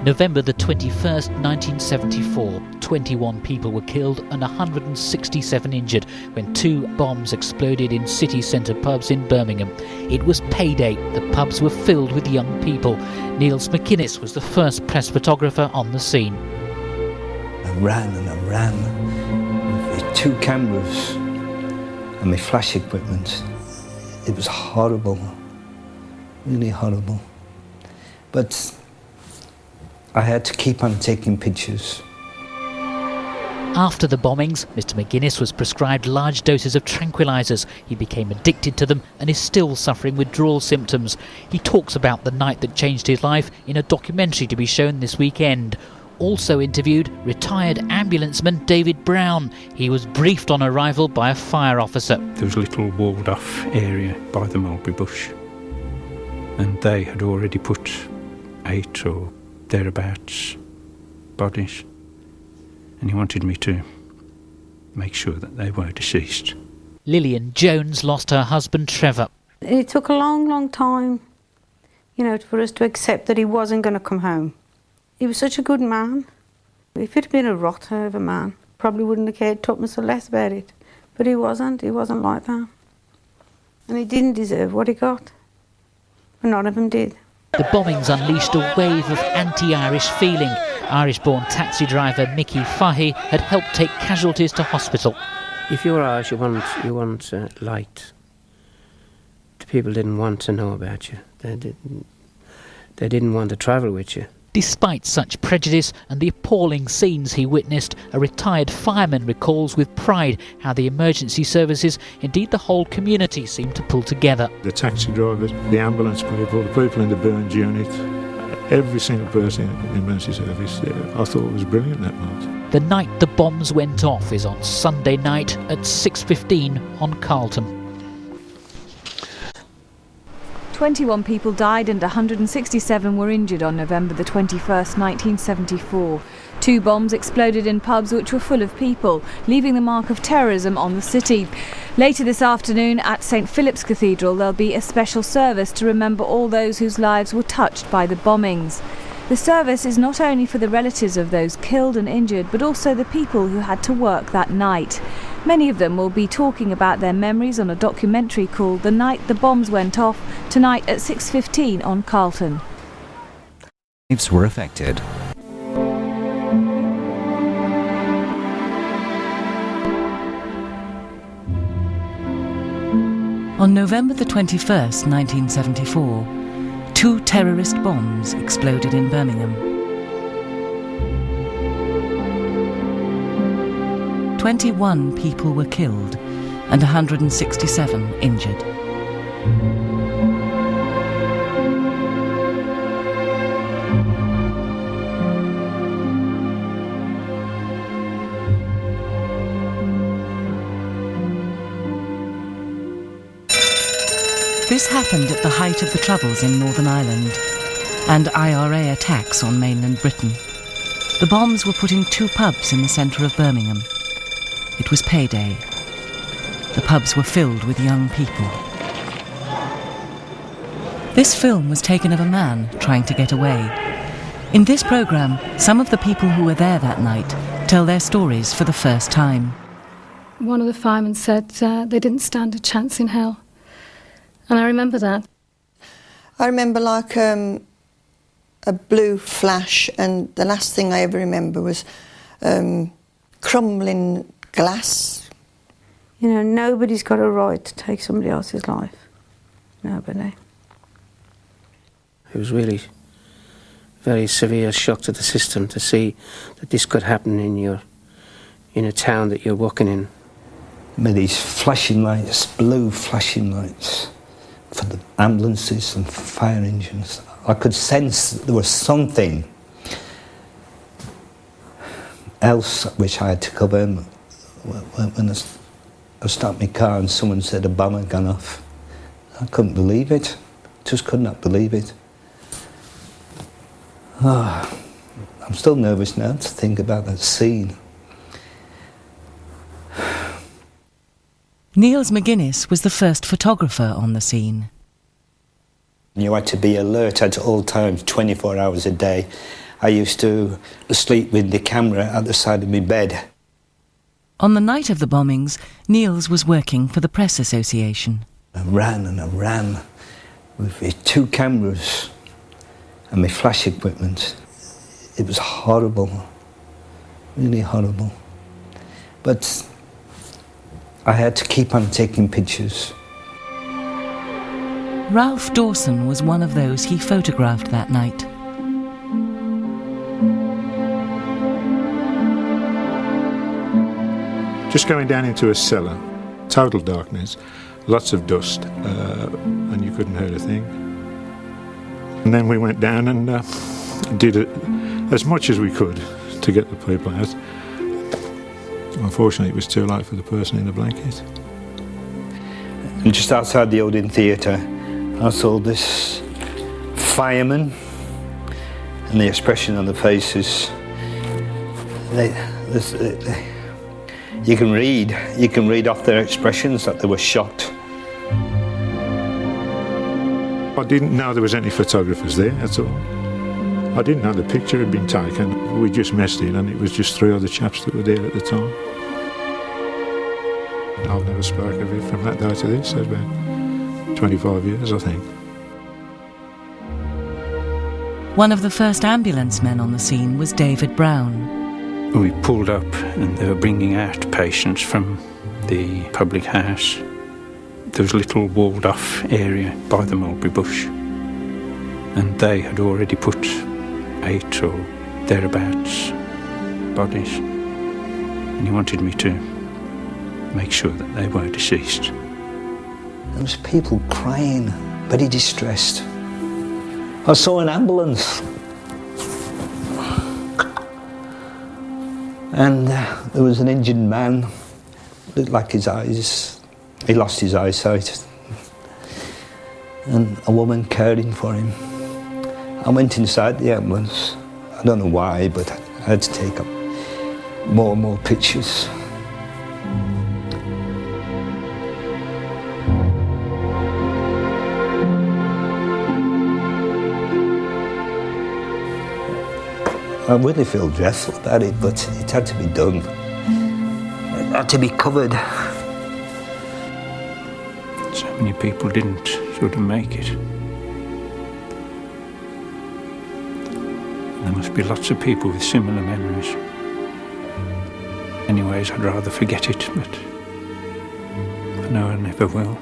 November the 21st, 1974, 21 people were killed and 167 injured when 2 bombs exploded in city centre pubs in Birmingham. It was payday. The pubs were filled with young people. Niels McInnes was the first press photographer on the scene. I ran with 2 cameras and my flash equipment. It was horrible, really horrible. But I had to keep on taking pictures. After the bombings, Mr McGuinness was prescribed large doses of tranquilizers. He became addicted to them and is still suffering withdrawal symptoms. He talks about the night that changed his life in a documentary to be shown this weekend. Also interviewed retired ambulanceman David Brown. He was briefed on arrival by a fire officer. There was a little walled off area by the mulberry bush, and they had already put 8 or thereabouts bodies, and he wanted me to make sure that they were deceased. Lillian Jones lost her husband Trevor. It took a long time, for us to accept that he wasn't going to come home. He was such a good man. If it had been a rotter of a man, probably wouldn't have cared tuppence or less about it. But he wasn't like that. And he didn't deserve what he got. None of them did. The bombings unleashed a wave of anti-Irish feeling. Irish-born taxi driver Mickey Fahey had helped take casualties to hospital. If you're Irish, you want light. The people didn't want to know about you. They didn't want to travel with you. Despite such prejudice and the appalling scenes he witnessed, a retired fireman recalls with pride how the emergency services, indeed the whole community, seemed to pull together. The taxi drivers, the ambulance people, the people in the burns unit, every single person in the emergency service, I thought it was brilliant that night. The night the bombs went off is on Sunday night at 6:15 on Carlton. 21 people died and 167 were injured on November the 21st, 1974. 2 bombs exploded in pubs which were full of people, leaving the mark of terrorism on the city. Later this afternoon at St Philip's Cathedral there'll be a special service to remember all those whose lives were touched by the bombings. The service is not only for the relatives of those killed and injured, but also the people who had to work that night. Many of them will be talking about their memories on a documentary called The Night the Bombs Went Off, tonight at 6:15 on Carlton. Lives were affected. On November the 21st, 1974, 2 terrorist bombs exploded in Birmingham. 21 people were killed and 167 injured. This happened at the height of the Troubles in Northern Ireland and IRA attacks on mainland Britain. The bombs were put in 2 pubs in the centre of Birmingham. It was payday. The pubs were filled with young people. This film was taken of a man trying to get away. In this programme, some of the people who were there that night tell their stories for the first time. One of the firemen said they didn't stand a chance in hell. And I remember that. I remember like a blue flash, and the last thing I ever remember was crumbling glass. Nobody's got a right to take somebody else's life. Nobody. It was really very severe shock to the system to see that this could happen in a town that you're working in. With these flashing lights, blue flashing lights for the ambulances and fire engines. I could sense that there was something else which I had to cover. When I stopped my car and someone said a bomb had gone off, I couldn't believe it. Just could not believe it. I'm still nervous now to think about that scene. Niels McGuinness was the first photographer on the scene. You had to be alert at all times, 24 hours a day. I used to sleep with the camera at the side of my bed. On the night of the bombings, Niels was working for the Press Association. I ran with 2 cameras and my flash equipment. It was horrible, really horrible. But I had to keep on taking pictures. Ralph Dawson was one of those he photographed that night. Just going down into a cellar, total darkness, lots of dust, and you couldn't hear a thing. And then we went down and did it as much as we could to get the people out. Unfortunately, it was too late for the person in the blanket. And just outside the Odeon Theatre, I saw this fireman, and the expression on the faces. You can read off their expressions that they were shocked. I didn't know there was any photographers there at all. I didn't know the picture had been taken. We just messed it, and it was just 3 other chaps that were there at the time. I've never spoken of it from that day to this. It's been 25 years, I think. One of the first ambulance men on the scene was David Brown. We pulled up and they were bringing out patients from the public house. There was a little walled off area by the mulberry bush, and they had already put 8 or thereabouts bodies, and he wanted me to make sure that they were deceased. There was people crying, very distressed. I saw an ambulance. And there was an injured man, looked like his eyes, he lost his eyesight, and a woman caring for him. I went inside the ambulance. I don't know why, but I had to take up more and more pictures. I really feel dreadful about it, but it had to be done. It had to be covered. So many people didn't sort of make it. There must be lots of people with similar memories. Anyways, I'd rather forget it, but I know I never will.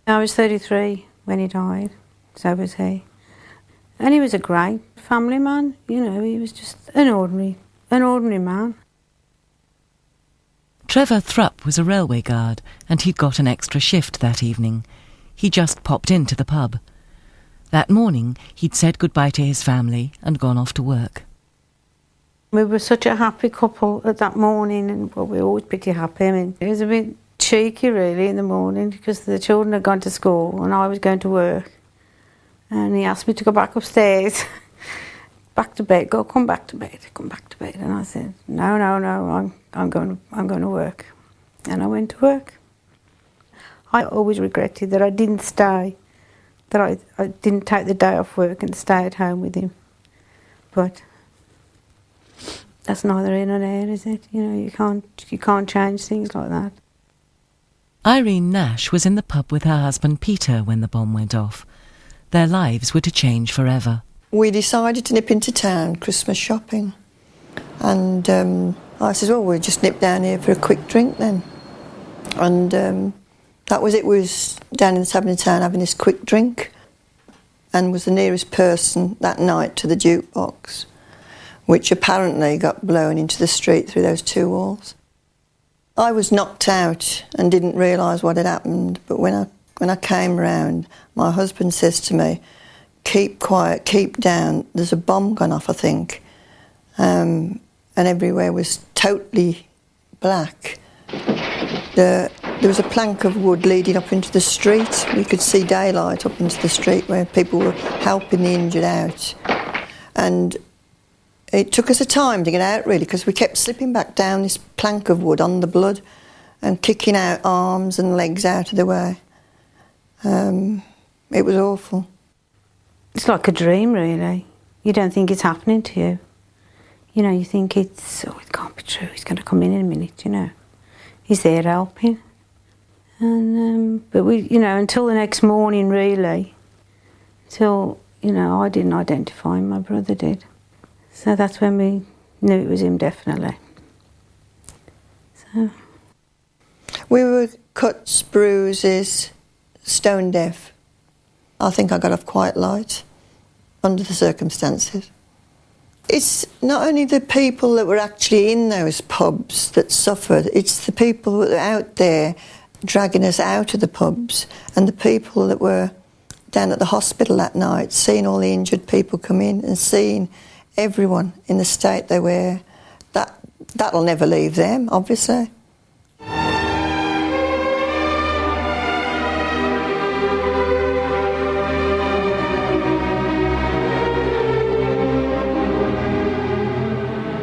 I was 33 when he died, so was he. And he was a great family man, you know, he was just an ordinary man. Trevor Thrupp was a railway guard, and he'd got an extra shift that evening. He just popped into the pub. That morning, he'd said goodbye to his family and gone off to work. We were such a happy couple at that morning, and well, we were always pretty happy. I mean, it was a bit cheeky really in the morning because the children had gone to school and I was going to work, and he asked me to go back upstairs, back to bed, come back to bed, and I said no, I'm going to work, and I went to work. I always regretted that I didn't stay, that I didn't take the day off work and stay at home with him, but that's neither here nor there, is it? You know, you can't change things like that. Irene Nash was in the pub with her husband Peter when the bomb went off. Their lives were to change forever. We decided to nip into town, Christmas shopping. And I said, well, we'll just nip down here for a quick drink then. And that was it. We was down in the tavern in town having this quick drink, and was the nearest person that night to the jukebox, which apparently got blown into the street through those 2 walls. I was knocked out and didn't realise what had happened, but when I came round, my husband says to me, keep quiet, keep down, there's a bomb gone off, I think. And everywhere was totally black. There was a plank of wood leading up into the street. We could see daylight up into the street where people were helping the injured out. And it took us a time to get out, really, because we kept slipping back down this plank of wood on the blood and kicking out arms and legs out of the way. It was awful. It's like a dream, really. You don't think it's happening to you. You know, you think it can't be true. He's going to come in a minute, you know. He's there helping. And, but we, you know, until the next morning, really, until, you know, I didn't identify him, my brother did. So that's when we knew it was him, definitely. So. We were cuts, bruises, stone deaf. I think I got off quite light under the circumstances. It's not only the people that were actually in those pubs that suffered, it's the people that were out there dragging us out of the pubs, and the people that were down at the hospital that night, seeing all the injured people come in and seeing everyone in the state they were. That'll never leave them, obviously.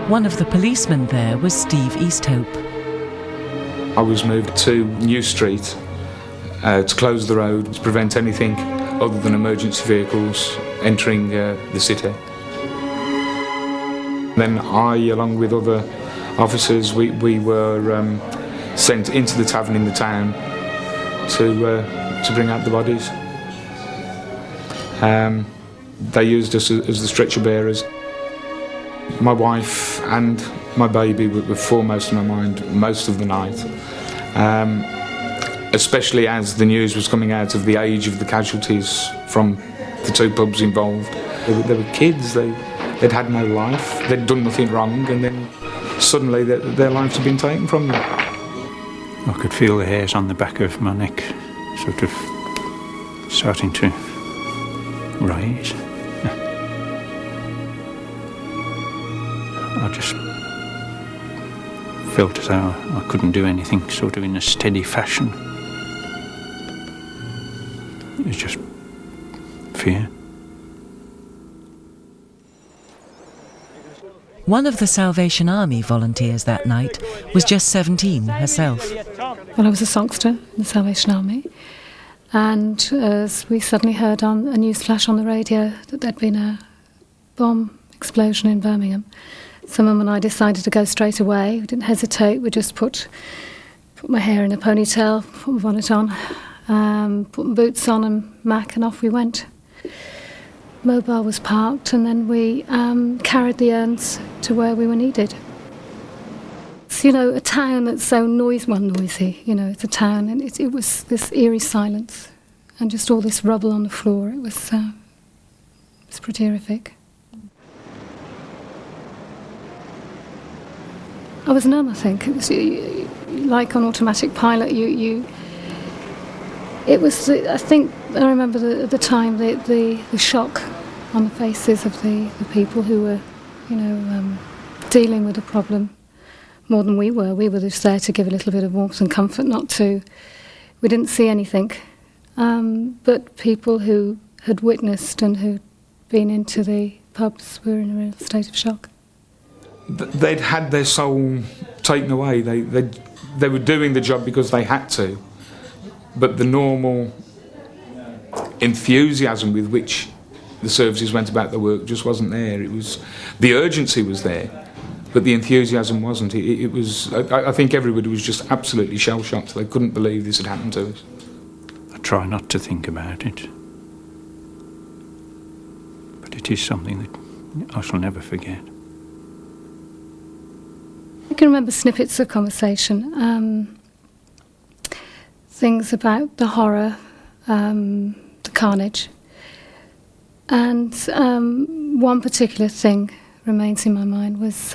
One of the policemen there was Steve Easthope. I was moved to New Street to close the road to prevent anything other than emergency vehicles entering the city. Then I, along with other officers, we were sent into the tavern in the town to bring out the bodies. They used us as the stretcher bearers. My wife and my baby were foremost in my mind most of the night, especially as the news was coming out of the age of the casualties from the two pubs involved. They were kids, they'd had no life, they'd done nothing wrong, and then suddenly their lives had been taken from them. I could feel the hairs on the back of my neck sort of starting to rise. I just felt as though I couldn't do anything sort of in a steady fashion. It was just fear. One of the Salvation Army volunteers that night was just 17 herself. Well, I was a songster in the Salvation Army, and we suddenly heard on a news flash on the radio that there'd been a bomb explosion in Birmingham. So Mum and I decided to go straight away. We didn't hesitate. We just put my hair in a ponytail, put my bonnet on, put my boots on and Mac, and off we went. Mobile was parked, and then we carried the urns to where we were needed. It's, you know, a town that's so noisy, you know, it's a town, and it was this eerie silence and just all this rubble on the floor. It was pretty horrific. I was numb, I think. It was like on automatic pilot. It was. I think I remember at the time the shock on the faces of the people who were, you know, dealing with the problem more than we were. We were just there to give a little bit of warmth and comfort, not to. We didn't see anything, but people who had witnessed and who'd been into the pubs were in a real state of shock. They'd had their soul taken away. They were doing the job because they had to, but the normal enthusiasm with which the services went about their work just wasn't there. It was, the urgency was there, but the enthusiasm wasn't. It was. I think everybody was just absolutely shell-shocked. They couldn't believe this had happened to us. I try not to think about it, but it is something that I shall never forget. I can remember snippets of conversation, things about the horror, the carnage, and one particular thing remains in my mind was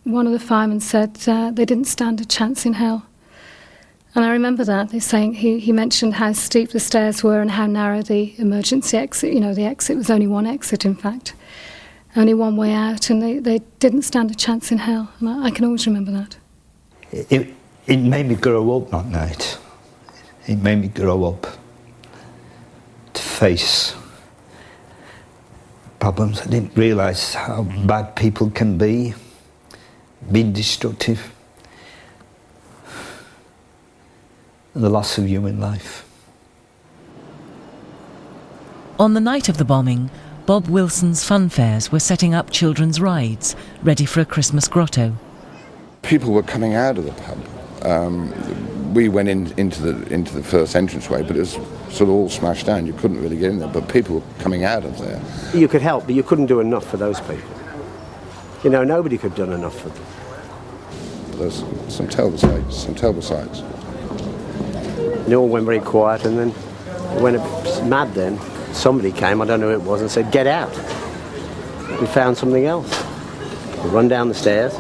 one of the firemen said they didn't stand a chance in hell. And I remember that. They're saying he mentioned how steep the stairs were and how narrow the emergency exit, you know, the exit was only one exit, in fact. Only one way out, and they didn't stand a chance in hell. And I can always remember that. It made me grow up that night. It made me grow up to face problems. I didn't realise how bad people can be destructive. The loss of human life. On the night of the bombing, Bob Wilson's fun fairs were setting up children's rides, ready for a Christmas grotto. People were coming out of the pub. We went into the first entranceway, but it was sort of all smashed down. You couldn't really get in there, but people were coming out of there. You could help, but you couldn't do enough for those people. You know, nobody could have done enough for them. There's some terrible sights. It all went very quiet, and then it went mad then. Somebody came, I don't know who it was, and said, "Get out." We found something else. We run down the stairs.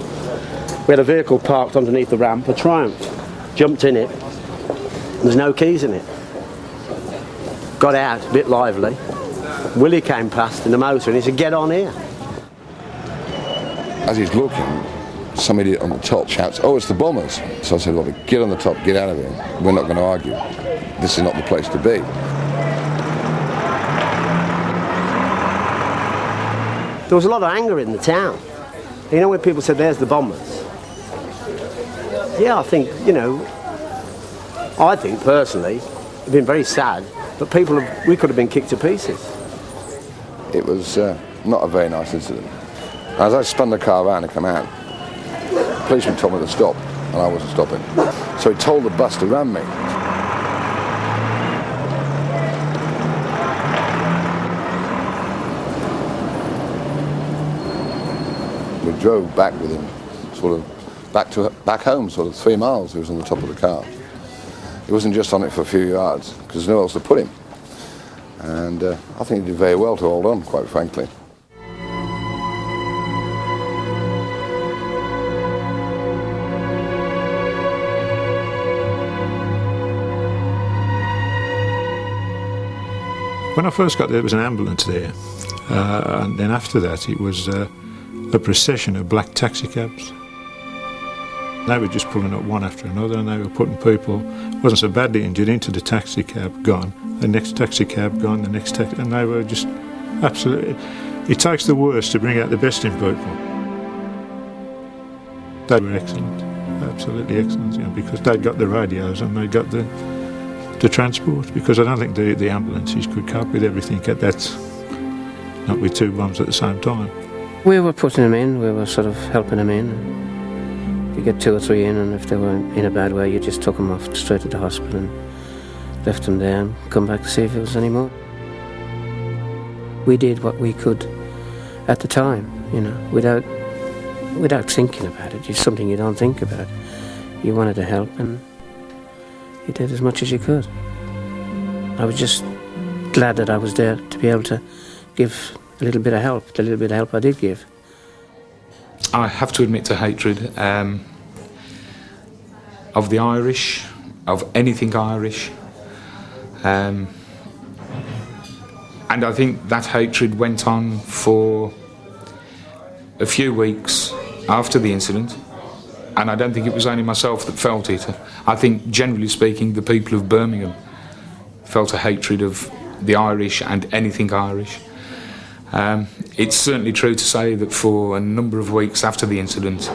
We had a vehicle parked underneath the ramp, a Triumph. Jumped in it. There's no keys in it. Got out, a bit lively. Willie came past in the motor and he said, "Get on here." As he's looking, somebody on the top shouts, "Oh, it's the bombers." So I said, "Well, get on the top, get out of here. We're not going to argue. This is not the place to be." There was a lot of anger in the town. You know, when people said, "There's the bombers." Yeah, I think, you know, I think personally, it's been very sad, but we could have been kicked to pieces. It was not a very nice incident. As I spun the car around and come out, the policeman told me to stop, and I wasn't stopping. So he told the bus to ram me. We drove back with him, sort of back home, sort of 3 miles. He was on the top of the car. He wasn't just on it for a few yards, because there's nowhere else to put him. And I think he did very well to hold on, quite frankly. When I first got there was an ambulance there, and then after that it was a procession of black taxi cabs. They were just pulling up one after another, and they were putting people, wasn't so badly injured, into the taxi cab, gone. The next taxi cab, gone. The next taxi, and they were just absolutely. It takes the worst to bring out the best in people. They were excellent, absolutely excellent, you know, because they'd got the radios and they got the transport. Because I don't think the ambulances could cope with everything at that, not with 2 bombs at the same time. We were putting them in. We were sort of helping them in. You get 2 or 3 in, and if they were in a bad way, you just took them off straight to the hospital and left them there and come back to see if there was any more. We did what we could at the time, you know, without thinking about it. It's something you don't think about. You wanted to help, and you did as much as you could. I was just glad that I was there to be able to give a little bit of help, the little bit of help I did give. I have to admit to hatred of the Irish, of anything Irish. And I think that hatred went on for a few weeks after the incident. And I don't think it was only myself that felt it. I think, generally speaking, the people of Birmingham felt a hatred of the Irish and anything Irish. It's certainly true to say that for a number of weeks after the incident,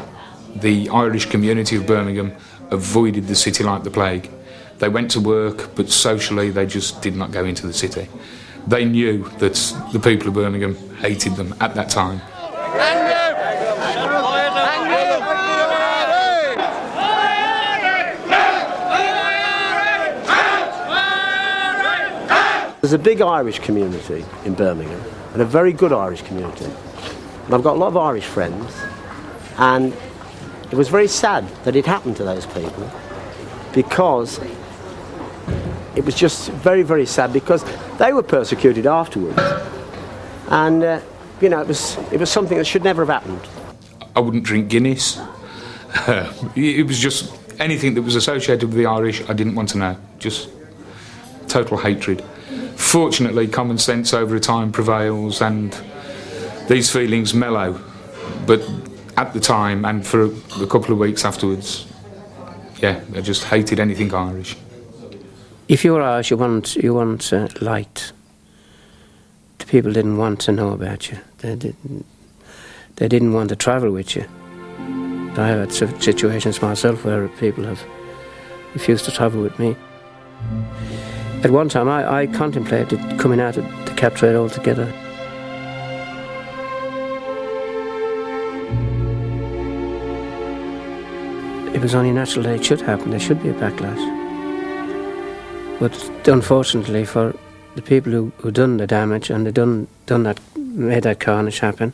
the Irish community of Birmingham avoided the city like the plague. They went to work, but socially they just did not go into the city. They knew that the people of Birmingham hated them at that time. There's a big Irish community in Birmingham, and a very good Irish community. And I've got a lot of Irish friends, and it was very sad that it happened to those people, because it was just very, very sad, because they were persecuted afterwards. And, you know, it was something that should never have happened. I wouldn't drink Guinness. It was just anything that was associated with the Irish, I didn't want to know. Just total hatred. Fortunately, common sense over time prevails and these feelings mellow. But at the time, and for a couple of weeks afterwards, yeah, I just hated anything Irish. If you were Irish, you weren't liked. The people didn't want to know about you. They didn't want to travel with you. I have had situations myself where people have refused to travel with me. At one time, I contemplated coming out of the kept right all together. It was only natural that it should happen. There should be a backlash. But unfortunately for the people who done the damage and made that carnage happen,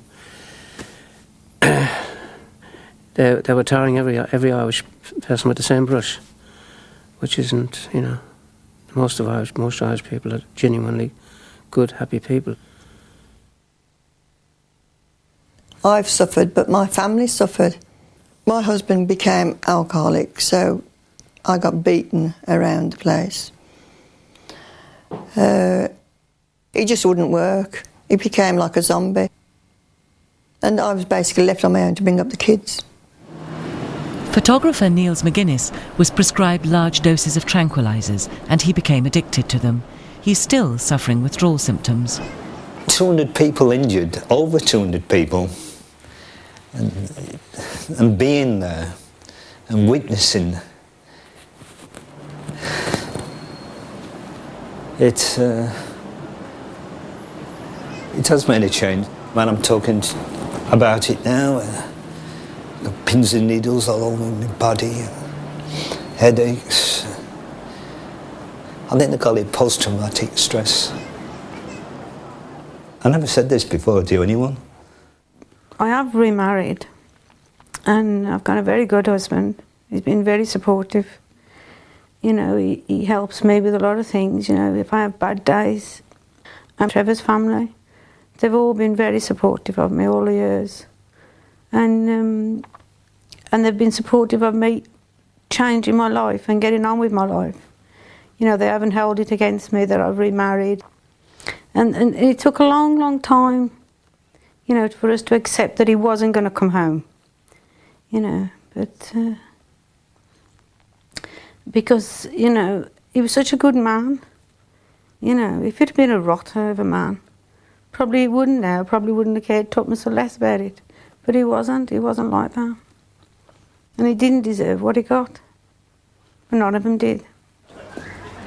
they were tarring every Irish person with the same brush, which isn't, you know. Most Irish people are genuinely good, happy people. I've suffered, but my family suffered. My husband became alcoholic, so I got beaten around the place. He just wouldn't work. He became like a zombie. And I was basically left on my own to bring up the kids. Photographer Niels McGuinness was prescribed large doses of tranquilizers and he became addicted to them. He's still suffering withdrawal symptoms. 200 people injured, over 200 people. And being there and witnessing it has made a change. When I'm talking about it now, I've got pins and needles all over my body, headaches. I think they call it post-traumatic stress. I never said this before to anyone. I have remarried and I've got a very good husband. He's been very supportive. You know, he helps me with a lot of things, you know, if I have bad days. And Trevor's family, they've all been very supportive of me all the years. And they've been supportive of me changing my life and getting on with my life. You know, they haven't held it against me that I've remarried. And it took a long, long time, you know, for us to accept that he wasn't going to come home, you know, but because, you know, he was such a good man, you know, if it had been a rotter of a man, probably he wouldn't now, probably wouldn't have cared tuppence or less about it, but he wasn't like that, and he didn't deserve what he got, but none of them did.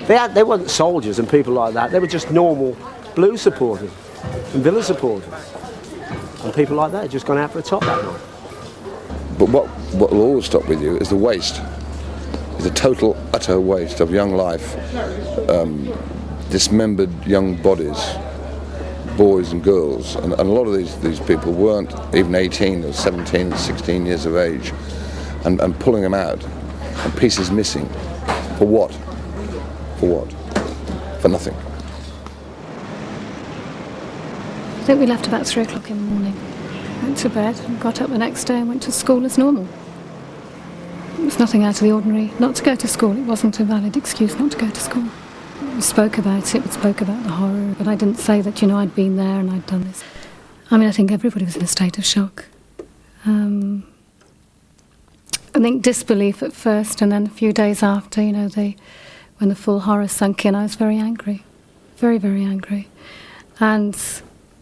They weren't soldiers and people like that, they were just normal Blue supporters and Villa supporters. And people like that had just gone out for a top that night. But what will always stop with you is the waste. It's a total, utter waste of young life, dismembered young bodies, boys and girls. And a lot of these people weren't even 18 or 17 or 16 years of age. And pulling them out, and pieces missing. For what? For what? For nothing. I think we left about 3 o'clock in the morning. Went to bed and got up the next day and went to school as normal. It was nothing out of the ordinary not to go to school. It wasn't a valid excuse not to go to school. We spoke about it, we spoke about the horror, but I didn't say that, you know, I'd been there and I'd done this. I mean, I think everybody was in a state of shock. I think disbelief at first, and then a few days after, you know, when the full horror sunk in, I was very angry. Very, very angry. And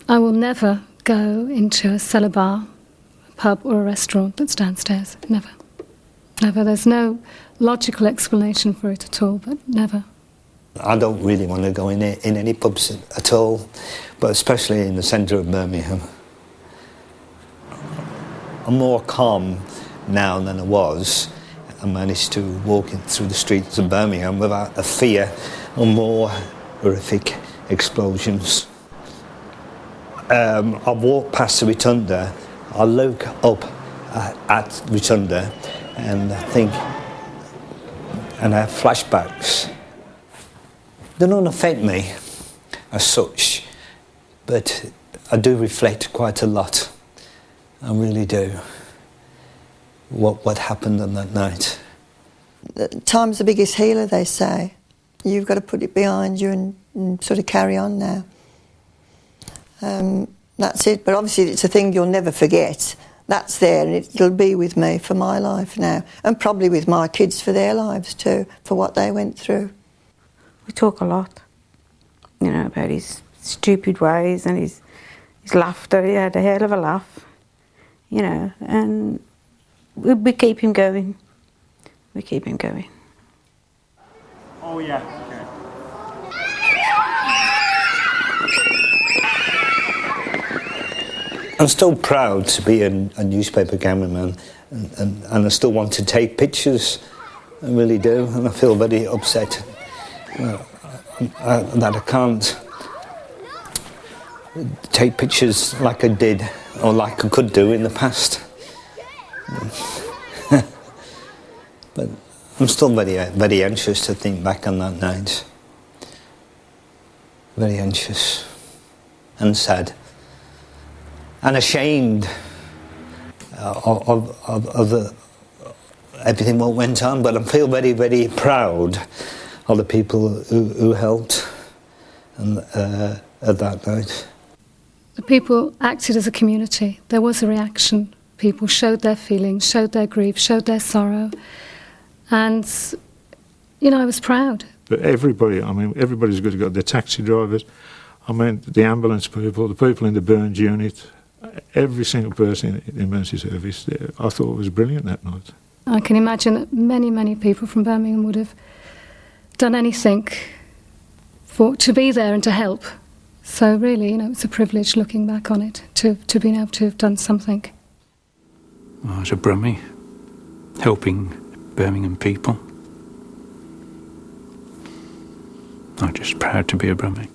I will never go into a cellar bar, a pub or a restaurant that's downstairs. Never. Never. There's no logical explanation for it at all, but never. I don't really want to go in any pubs at all, but especially in the centre of Birmingham. I'm more calm now than I was. I managed to walk through the streets of Birmingham without a fear of more horrific explosions. I walk past the Rotunda, I look up at Rotunda and I think, and I have flashbacks. They don't affect me as such, but I do reflect quite a lot. I really do. What happened on that night. Time's the biggest healer, they say. You've got to put it behind you and sort of carry on now. That's it, but obviously it's a thing you'll never forget. That's there and it'll be with me for my life now, and probably with my kids for their lives too, for what they went through. We talk a lot, you know, about his stupid ways and his laughter. He had a hell of a laugh, you know, and we keep him going. We keep him going. Oh yeah, okay. I'm still proud to be a newspaper cameraman, and I still want to take pictures. I really do, and I feel very upset that I can't take pictures like I did, or like I could do in the past. But I'm still very anxious to think back on that night. Very anxious and sad and ashamed of everything what went on, but I feel very, very proud of the people who helped at that night. The people acted as a community. There was a reaction. People showed their feelings, showed their grief, showed their sorrow. And, you know, I was proud. But everybody, I mean, everybody's good to go. The taxi drivers, I mean, the ambulance people, the people in the burns unit, every single person in the emergency service, I thought it was brilliant that night. I can imagine that many, many people from Birmingham would have done anything to be there and to help. So really, you know, it's a privilege looking back on it, to being able to have done something. I was a Brummie, helping Birmingham people. I'm just proud to be a Brummie.